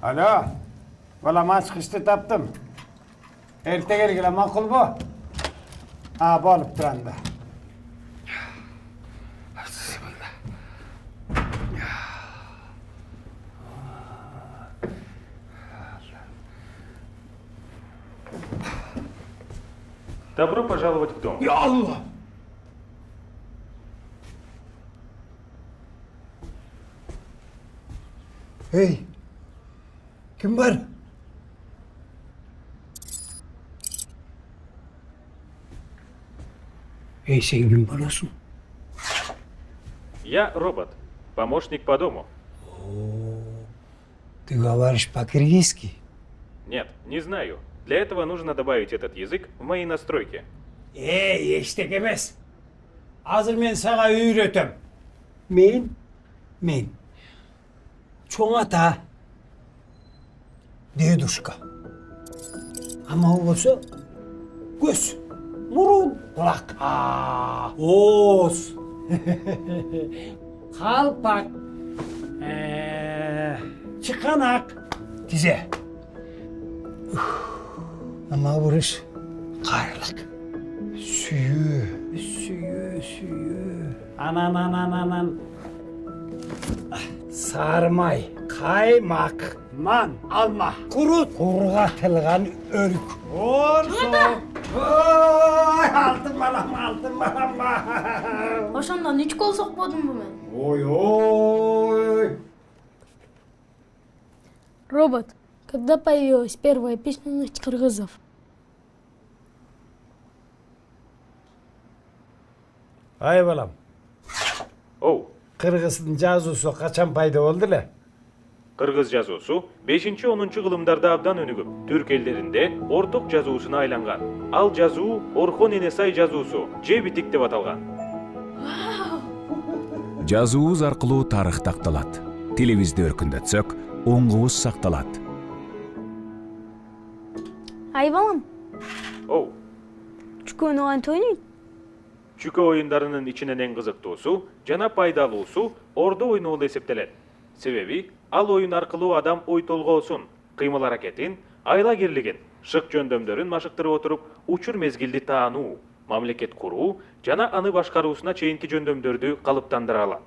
Alo, balama çıkıştı taptım. Erте келгиле макул бу? Болуп туранда. Добро пожаловать в дом. Ya Allah! Hey, kim var? Hey, sen kim balıyorsun? Я робот, помощник по дому. Ты говоришь по-киргизски? Нет, не знаю. Для этого нужно добавить этот язык в мои настройки. Eştek emez. Hazır ben sana öğretem. Men. Çoğun ata. Deduşka. Ama o olsa göz, burun, kulak. Oğuz. Kalpak. Çıkanak. Dize. Ama vuruş karlık. Süyü. Anan. Sarmay, kaymak, man, alma, kurut, kurgatılgan örük. Orso. Oy, altın balam. Ошондон 3 гол сокподумбу мен. Ой. Робот, когда появилась первая песня на кыргызов? Ay balam, Оу, Kırgız'ın жазуусу kaçan payda oldu la? кыргыз жазуусу 5-10 кылымдарда абдан өнүгүп, түрк элдеринде орток жазуусуна айланган. Ал жазуу Орхон Энесай жазуусу, же битик деп аталган. Жазуубуз аркылуу тарых такталат. Тилибизди өркүндөтсөк, оңгубуз сакталат. Ай балам, Оу, чүкөнү кантип ойнойт? чүкө оюндарынын ичинен эң кызыктуусу жана пайдалуусу ордо оюну болуп эсептелет. Себеби ал оюн аркылуу адам ой толгоосун, кыймыл аракетин, айла-кирлигин, шык жөндөмдөрүн машыктырып отуруп, учур мезгилди таануу, мамлекет куруу жана аны башкаруусуна чейинки жөндөмдөрдү калыптандыра алат.